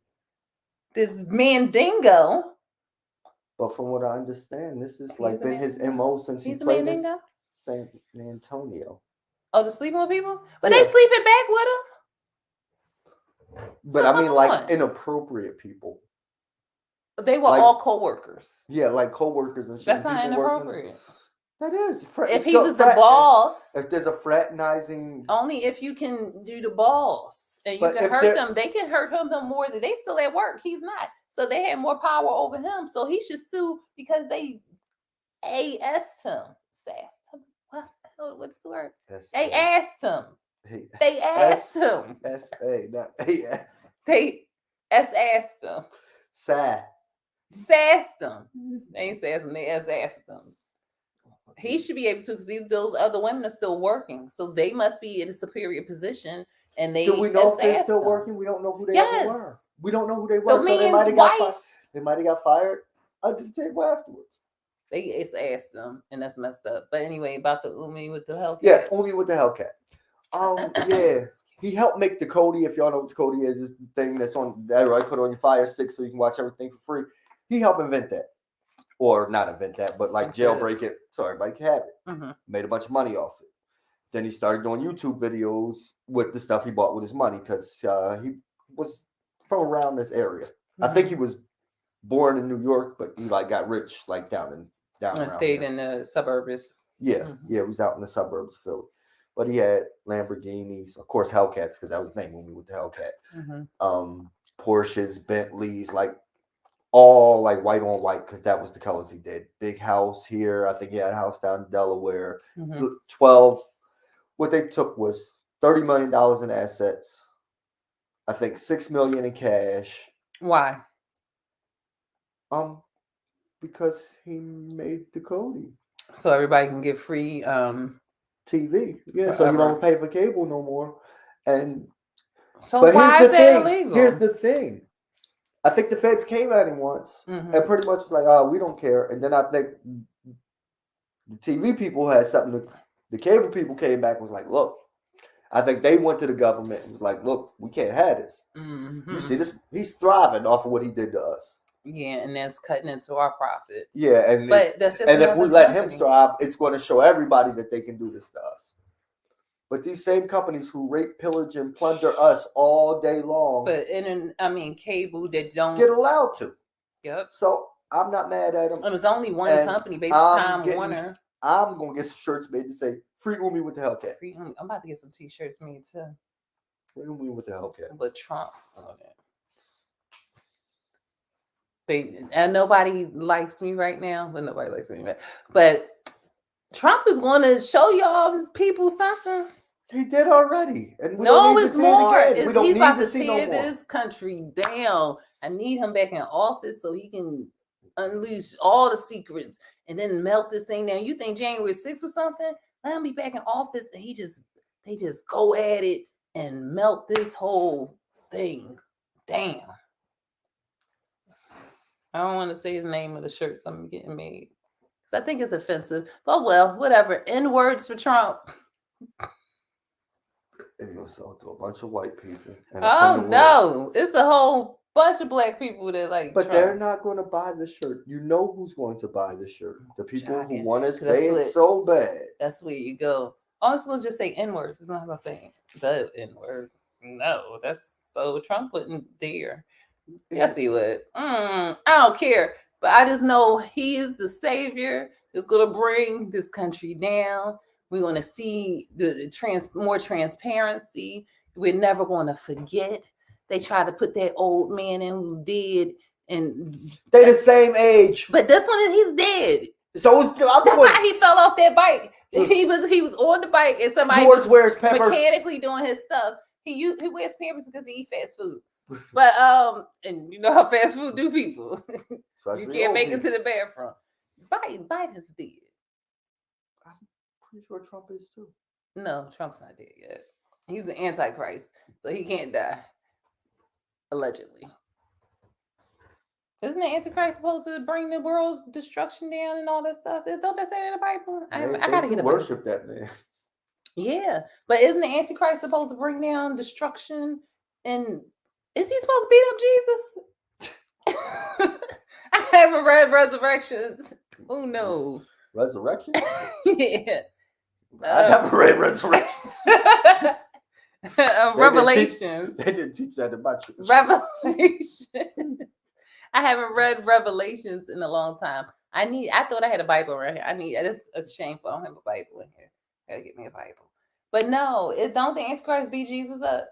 this Mandingo. But from what I understand, this is like been his MO since he played in San Antonio. Oh, to sleeping with people? But they sleeping back with him? But I mean, like, inappropriate people. They were all co-workers. Yeah, like co-workers and shit. That's not inappropriate. That is. If he was the boss. If there's a fraternizing. Only if you can do the boss. And you can hurt them. They can hurt him more than they still at work. He's not. So they had more power over him. So he should sue because they asked him. What's the word? They asked him. They asked him. S-A, not A-S. They asked him. Sassed him. They ain't sassed him. They asked him. He should be able to because those other women are still working. So they must be in a superior position. And they do we know if they're still working? We don't know who they ever were. We don't know who they were. So they might have got fired. They might have got fired under the table afterwards. They asked them, and that's messed up. But anyway, about the Umi with the Hellcat. Yeah, Umi with the Hellcat. Yeah. He helped make the Kodi. If y'all know what the Kodi is, this thing that's on everybody put on your Fire Stick so you can watch everything for free. He helped invent that. Or not invent that, but like jailbreak it so everybody can have it. Mm-hmm. Made a bunch of money off it. Then he started doing YouTube videos with the stuff he bought with his money because he was from around this area. Mm-hmm. I think he was born in New York, but he like got rich like down and stayed in the suburbs. Yeah, he was out in the suburbs of Philly. But he had Lamborghinis, of course, Hellcats because that was the name when we with the Hellcat. Mm-hmm. Porsches, Bentleys, like all like white on white because that was the colors he did. Big house here. I think he had a house down in Delaware. Mm-hmm. 12. What they took was $30 million in assets, I think $6 million in cash. Why? Because he made the Cody. So everybody can get free TV. Yeah, forever. so you don't pay for cable no more. And so but why is that illegal? Here's the thing. I think the feds came at him once and pretty much was like, "Oh, we don't care." And then I think the TV people had something. The cable people came back and was like, "Look." I think they went to the government and was like, "Look, we can't have this. You see this? He's thriving off of what he did to us." Yeah, and that's cutting into our profit. Yeah, that's just if we let him thrive, it's going to show everybody that they can do this to us. But these same companies who rape, pillage, and plunder us all day long, but cable that don't get allowed to. Yep. So I'm not mad at them. It was only one company, based Time Warner. I'm gonna get some shirts made to say "Free Umi with the Hellcat." I'm about to get some T-shirts made too. Free Umi with the Hellcat. But Trump on it. And nobody likes me right now, but nobody likes me. But Trump is going to show y'all people something. He did already. And it's more. He's about to tear this country down. I need him back in office so he can unleash all the secrets and then melt this thing down. You think January 6th was something? Let him be back in office and they just go at it and melt this whole thing down. I don't want to say the name of the shirts I'm getting made because I think it's offensive. But well, whatever. N words for Trump. And you'll sell it to a bunch of white people. Oh no, it's a whole bunch of black people that like. But Trump. They're not going to buy the shirt. You know who's going to buy the shirt? The people who want to say it so bad. That's where you go. I'm just gonna just say N words. It's not gonna say the N word. No, that's so Trump wouldn't dare. Yes, he would. I don't care, but I just know he is the savior. That's gonna bring this country down. We're going to see more transparency. We're never going to forget. They tried to put that old man in who's dead, and they the same age. But this one, he's dead. So that's how he fell off that bike. He was on the bike, and somebody was mechanically doing his stuff. He wears Pampers because he eats fast food. But and you know how fast food do people. You can't make it to the bathroom. Biden is dead. Pretty sure Trump is too. No, Trump's not dead yet. He's the Antichrist, so he can't die. Allegedly. Isn't the Antichrist supposed to bring the world destruction down and all that stuff? Don't that say in the Bible? I gotta get a worship that man. Yeah, but isn't the Antichrist supposed to bring down destruction? And is he supposed to beat up Jesus? I haven't read Resurrections. Oh no. Resurrection? Yeah. I never read Resurrections. Revelations. They didn't teach that about you. Revelation. I haven't read Revelations in a long time. I thought I had a Bible right here. It's shameful. I don't have a Bible in here. Gotta get me a Bible. But no, don't the Antichrist beat Jesus up?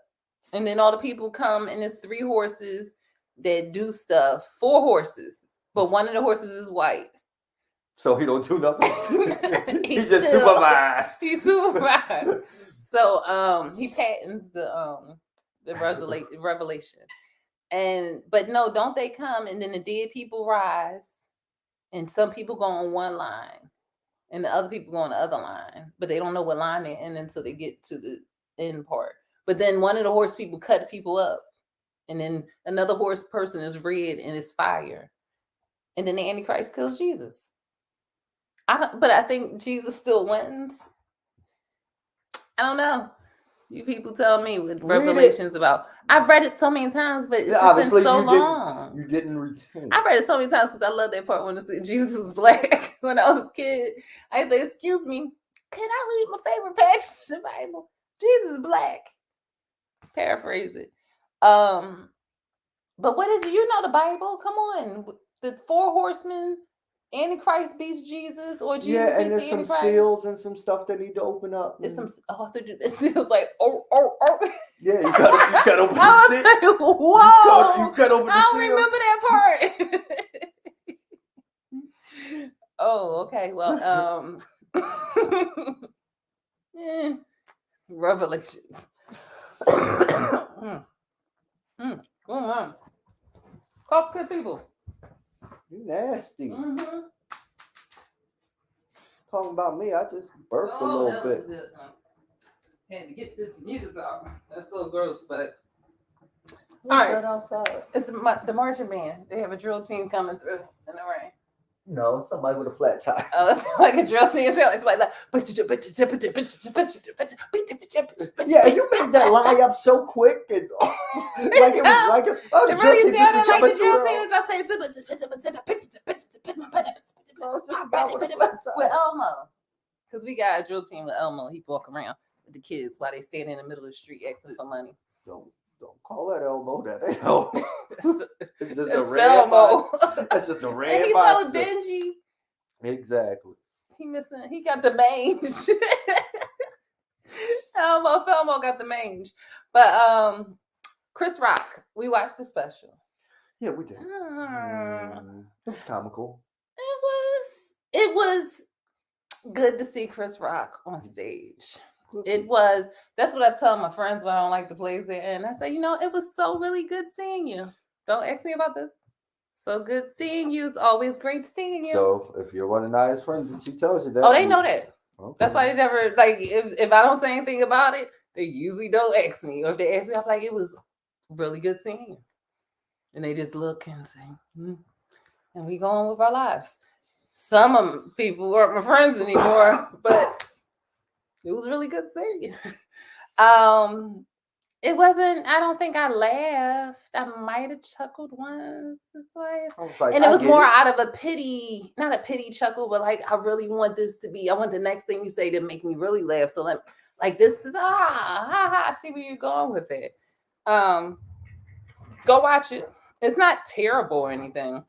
And then all the people come and it's 3 horses that do stuff. 4 horses, but one of the horses is white. So he don't do nothing. He's just supervised. He's supervised. So he patents the revelation. But no, don't they come and then the dead people rise, and some people go on one line, and the other people go on the other line, but they don't know what line they're in until they get to the end part. But then one of the horse people cut people up, and then another horse person is red and it's fire, and then the Antichrist kills Jesus. But I think Jesus still wins. I don't know. You people tell me with Revelations about. I've read it so many times, but it's just been so long. You didn't retain. I've read it so many times because I love that part when Jesus was black. When I was a kid, I used to say, "Excuse me, can I read my favorite passage in the Bible? Jesus is black." Paraphrase it. But what is it? You know the Bible? Come on, the 4 horsemen. Antichrist beats Jesus, or Jesus beats and there's some seals and some stuff that need to open up. There's some it seals like oh. Yeah, you got open the seal. Like, whoa! You cut open the seal. I don't remember that part. Oh, okay. Well, Revelations. Talk to people. You nasty. Mm-hmm. Talking about me, I just burped a little bit. Good. Had to get this mucus out. That's so gross, but What's all right. that outside? It's the marching band. They have a drill team coming through in the rain. No, somebody with a flat tire. Oh, it's like a drill team. It's like yeah, you made that lie up so quick and like it was like the really drill sounded like the drill team team was about to say with Elmo. Because we got a drill team with Elmo. He walk around with the kids while they stand in the middle of the street asking for money. Don't call that Elmo that Elmo. It's just a red Elmo. That's just a red And he's so dingy. Exactly. He got the mange. Elmo got the mange. But Chris Rock, we watched the special. Yeah, we did. It was comical. It was good to see Chris Rock on stage. That's what I tell my friends when I don't like the plays there. And I say, it was so really good seeing you. Don't ask me about this. So good seeing you. It's always great seeing you. So if you're one of Naya's friends and she tells you that. Oh, they know that. Okay. That's why they never, if I don't say anything about it, they usually don't ask me. Or if they ask me, I'm like, it was really good seeing you. And they just look and say, and we go on with our lives. Some of people weren't my friends anymore, but it was really good seeing you. It wasn't, I don't think I laughed. I might have chuckled once or twice. And it was more out of a pity, not a pity chuckle, but I really want this to be, I want the next thing you say to make me really laugh. So this is, I see where you're going with it. Go watch it. It's not terrible or anything.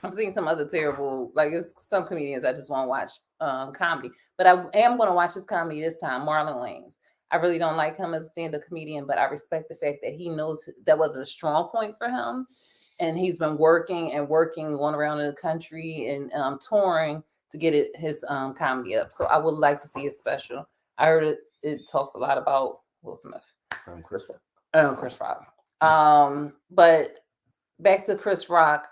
I've seen some other terrible, it's some comedians I just won't watch comedy. But I am going to watch his comedy this time, Marlon Wayans. I really don't like him as a stand-up comedian, but I respect the fact that he knows that was a strong point for him. And he's been working, going around the country and touring to get his comedy up. So I would like to see his special. I heard it talks a lot about Will Smith. Chris Rock. But back to Chris Rock.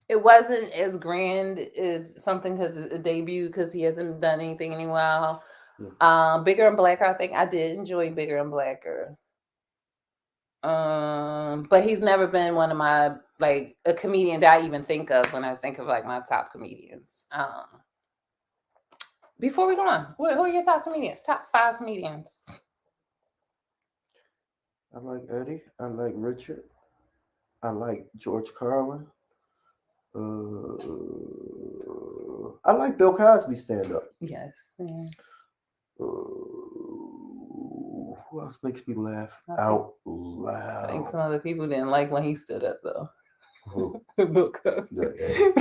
It wasn't as grand as something because it's a debut because he hasn't done anything in a while. Yeah. Bigger and Blacker, I think I did enjoy Bigger and Blacker. But he's never been one of my a comedian that I even think of when I think of my top comedians. Before we go on, who are your top comedians? Top 5 comedians. I like Eddie. I like Richard. I like George Carlin. I like Bill Cosby stand-up. Yes. Yeah. Who else makes me laugh out loud? I think some other people didn't like when he stood up, though. Who? Bill Cosby. Yeah.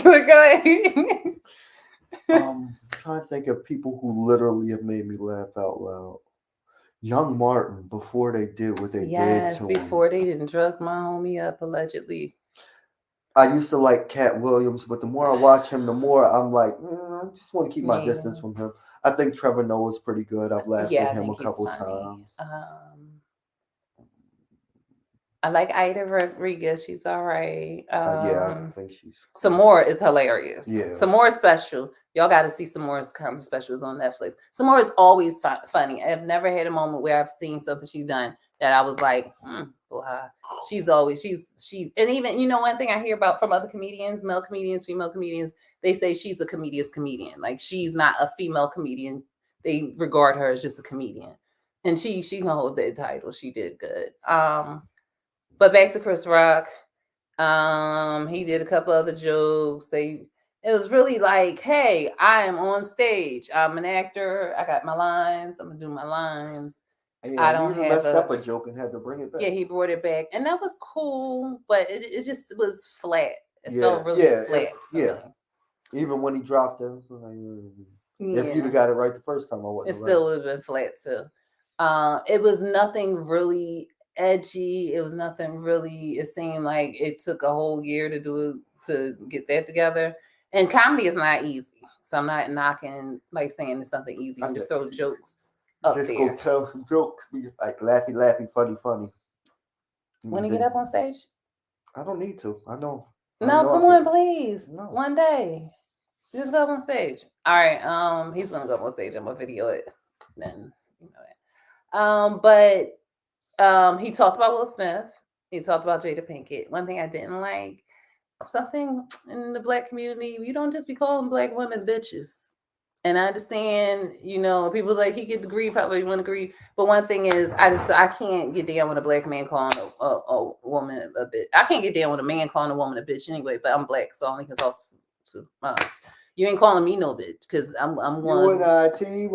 Trying to think of people who literally have made me laugh out loud. Young Martin, before they did what they did to him. Yes, before they didn't drug my homie up, allegedly. I used to like Cat Williams, but the more I watch him, the more I'm like, I just want to keep my distance from him. I think Trevor Noah's pretty good. I've laughed at him a couple times. I like Ida Rodriguez. She's all right. I think she's cool. Snore is hilarious. Yeah. Snore special. Y'all got to see Snore's comedy specials on Netflix. Snore is always funny. I've never had a moment where I've seen something she's done that I was like, blah. She's always, and even, one thing I hear about from other comedians, male comedians, female comedians, they say she's a comedian's comedian. She's not a female comedian. They regard her as just a comedian. And she can hold that title. She did good. But back to Chris Rock. He did a couple other jokes. It was really hey, I am on stage. I'm an actor. I got my lines. I'm gonna do my lines. Yeah, I don't have messed up a joke and had to bring it back. Yeah, he brought it back, and that was cool. But it just was flat. It felt really flat. Even when he dropped it, if you'd have got it right the first time, I wouldn't. It still would have been flat too. It was nothing really edgy. It was nothing really. It seemed like it took a whole year to get that together. And comedy is not easy, so I'm not knocking saying it's something easy. You just throw jokes. up Just there. go tell some jokes. Be like laughy, funny. When you get up on stage? I don't need to. I know. No, come on, please. No. One day. Just go up on stage. All right. He's gonna go up on stage. I'm gonna video it. Then you know that. But he talked about Will Smith. He talked about Jada Pinkett. One thing I didn't like, something in the black community, you don't just be calling black women bitches. And I understand, people like he get the grief however you want to grieve. But one thing is, I can't get down with a black man calling a woman a bitch. I can't get down with a man calling a woman a bitch anyway. But I'm black, so I only can talk to us. You ain't calling me no bitch because I'm one. UNITY.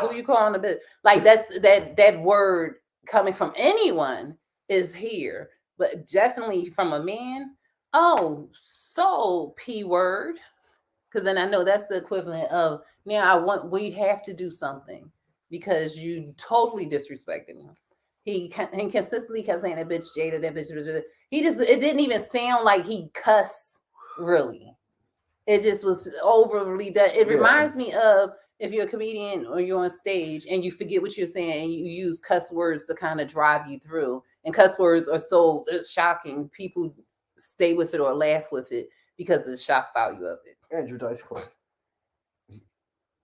Who you calling a bitch? Like that word coming from anyone is here, but definitely from a man. Oh, so P word. Because then I know that's the equivalent of now we have to do something because you totally disrespected me. He consistently kept saying that bitch Jada, that bitch. It didn't even sound like he cussed really. It just was overly done. It reminds me of if you're a comedian or you're on stage and you forget what you're saying and you use cuss words to kind of drive you through. And cuss words are so shocking. People stay with it or laugh with it because of the shock value of it. Andrew Dice Clay.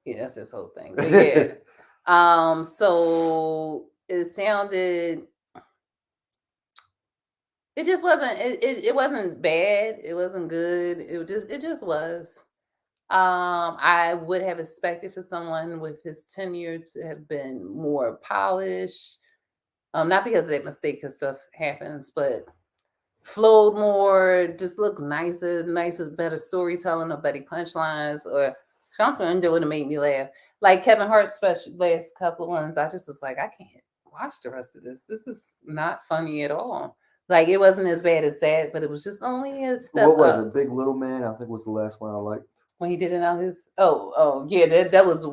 Yeah, that's his whole thing. But yeah. So it sounded. It just wasn't. It wasn't bad. It wasn't good. It just was. I would have expected for someone with his tenure to have been more polished. Not because of that mistake, because stuff happens, but flowed more, just look nicer, better storytelling or better punchlines or something that would have made me laugh. Like Kevin Hart's special last couple of ones, I just was like, I can't watch the rest of this. This is not funny at all. Like it wasn't as bad as that, but it was just only a step up. What was it? Big Little Man, I think was the last one I liked. When he did it on his yeah, that was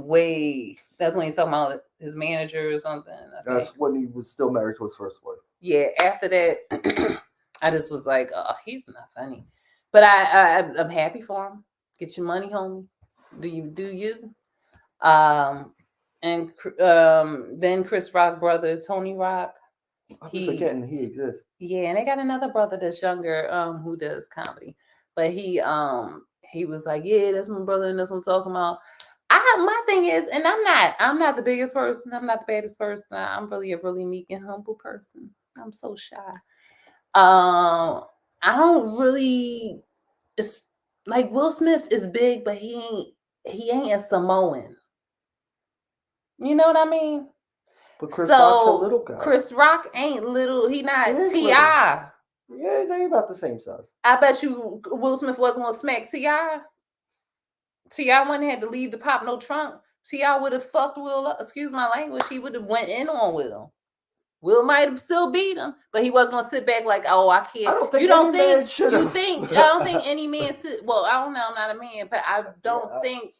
that's when he talking about his manager or something. That's when he was still married to his first wife. Yeah, after that I just was like, oh, he's not funny. But I'm happy for him. Get your money, homie. Do you? And then Chris Rock brother, Tony Rock. I'm forgetting he exists. Yeah, and they got another brother that's younger, who does comedy. But he was like, yeah, that's my brother, and that's what I'm talking about. My thing is, and I'm not the biggest person, I'm not the baddest person. I'm really a really meek and humble person. I'm so shy. I don't really. It's like Will Smith is big, but he ain't a Samoan. You know what I mean? But Chris Rock's a little guy. Chris Rock ain't little. He not T.I. Yeah, they ain't about the same size. I bet you Will Smith wasn't gonna smack T.I. T.I. wouldn't have to leave the pop no trunk. T.I. would have fucked Will up. Excuse my language. He would have went in on Will. Will might have still beat him, but he wasn't gonna sit back like, oh, I can't. I don't think any man should have. I don't think any man sit. Well, I don't know. I'm not a man, but I don't think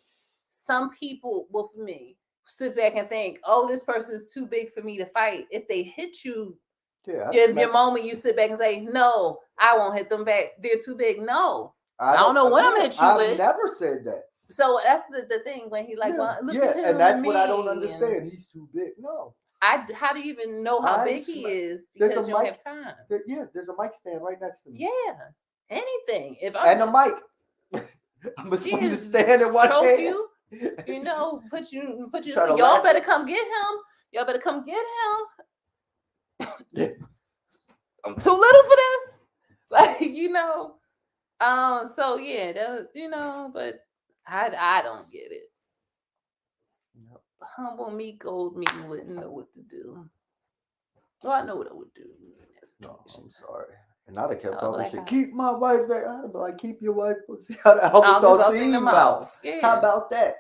some people, well, for me, sit back and think, oh, this person is too big for me to fight. If they hit you, your moment you sit back and say, no, I won't hit them back. They're too big. No, I don't know what I'm hit you with. I've never said that. So that's the thing when he like, well, look at him, and that's what I don't understand. He's too big. No. How do you even know how big he is? Because you don't have time. There's a mic stand right next to me. Yeah, anything. And a mic. I'm supposed to stand in one hand. You know, put you. Y'all better come get him. Y'all better come get him. I'm too little for this. Like, So yeah, that, but I don't get it. Humble, meek, old me wouldn't know what to do. Well, I know what I would do. No, I'm sorry. And I'd have kept talking shit. Keep my wife there. I'd be like, keep your wife. See how to help us all see him out. Yeah. How about that?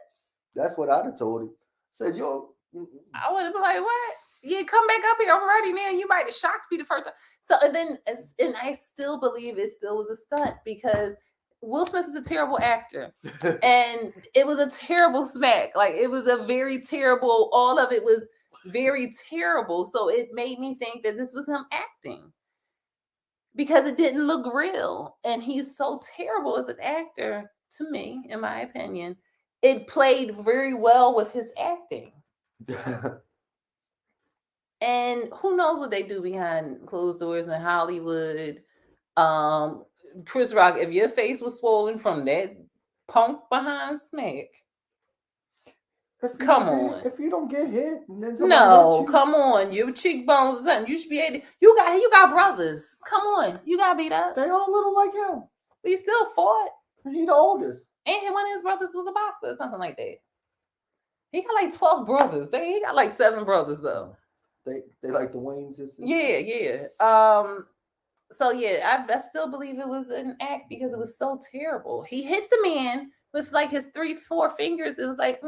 That's what I'd have told him. Said, yo. I would have been like, what? Yeah, come back up here already, man. You might have shocked me the first time. So, and I still believe it still was a stunt because Will Smith is a terrible actor. And it was a terrible smack. Like, it was a very terrible, all of it was very terrible. So it made me think that this was him acting because it didn't look real. And he's so terrible as an actor, to me, in my opinion. It played very well with his acting. And who knows what they do behind closed doors in Hollywood. Chris Rock, if your face was swollen from that punk behind smack, come on. If you don't get hit, and then no, come on. Your cheekbones or something. You should be able to, you got brothers. Come on. You got beat up. They all little like him. But he still fought. He the oldest. And one of his brothers was a boxer or something like that. He got like 12 brothers. He got like 7 brothers though. They like the Wayne sisters. Yeah. So yeah, I still believe it was an act because it was so terrible. He hit the man with like his 3-4 fingers. It was like,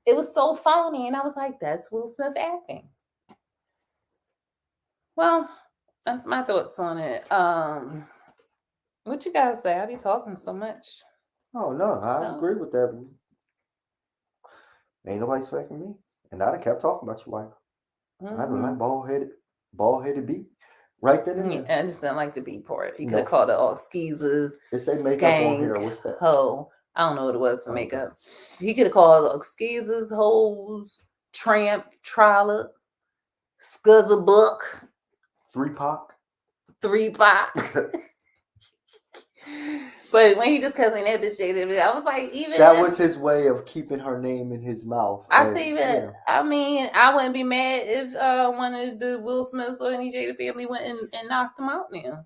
it was so phony. And I was like, that's Will Smith acting. Well, that's my thoughts on it. What you guys say? I be talking so much. Oh no, I agree with that. Ain't nobody smacking me. And I'd have kept talking about your wife. I don't like bald headed beat. Right then and there. I just didn't like the beat part. He could have called it all skeezers. It say makeup on here. What's that? Ho. I don't know what it was for makeup. He could have called skeezers, hoes, tramp, trollop, scuzzabuck. 3-Pac. But when he just cussing that bitch, I was like, that was his way of keeping her name in his mouth. I mean, I wouldn't be mad if one of the Will Smiths or any Jada family went and knocked him out now.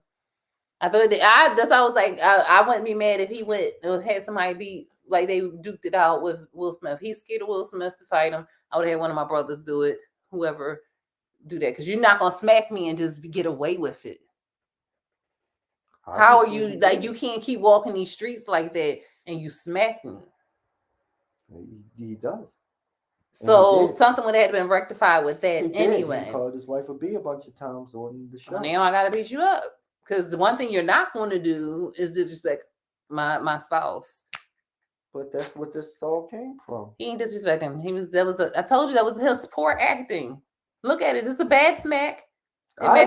I thought that's why I was like, I wouldn't be mad if he went or had somebody beat, like they duked it out with Will Smith. He's scared of Will Smith to fight him. I would have had one of my brothers do it, whoever do that, because you're not gonna smack me and just get away with it. How are you like? You can't keep walking these streets like that and you smack me. He does. So something would have been rectified with that anyway. He called his wife a B a bunch of times on the show. Well, now I gotta beat you up, because the one thing you're not going to do is disrespect my spouse. But that's what this all came from. He ain't disrespecting him. I told you that was his poor acting. Look at it. It's a bad smack. I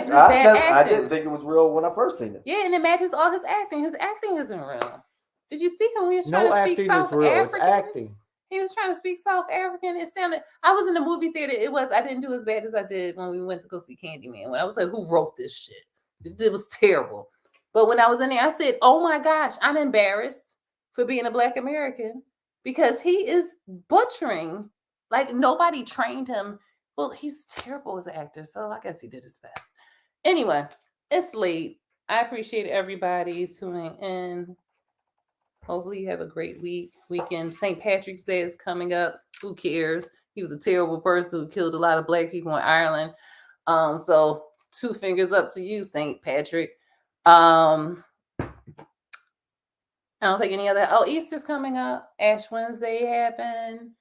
didn't think it was real when I first seen it. Yeah, and it matches all his acting. His acting isn't real. Did you see him when he was trying to speak South African? It's acting. He was trying to speak South African. It sounded. I was in the movie theater. I didn't do as bad as I did when we went to go see Candyman. When I was like, who wrote this shit? It was terrible. But when I was in there, I said, oh my gosh, I'm embarrassed for being a Black American, because he is butchering. Like, nobody trained him. Well, he's terrible as an actor, so I guess he did his best. Anyway, it's late. I appreciate everybody tuning in. Hopefully you have a great weekend. St. Patrick's Day is coming up. Who cares? He was a terrible person who killed a lot of Black people in Ireland. So 2 fingers up to you, St. Patrick. I don't think any other. Easter's coming up. Ash Wednesday happened.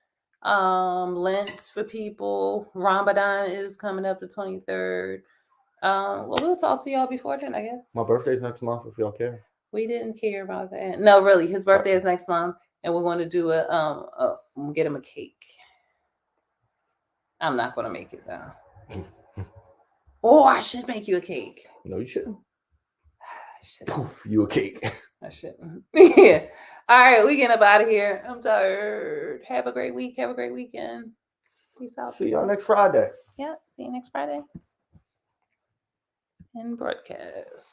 Lent for people. Ramadan is coming up the 23rd. Well, we'll talk to y'all before then, I guess. My birthday's next month, if y'all care. We didn't care about that. No, really, his birthday is next month, and we're going to do we'll get him a cake. I'm not going to make it though. I should make you a cake. No, you shouldn't. I should. Poof, you a cake. I shouldn't. Yeah. All right, we getting up out of here. I'm tired. Have a great week. Have a great weekend. Peace out. See y'all next Friday. Yeah, see you next Friday. And broadcast.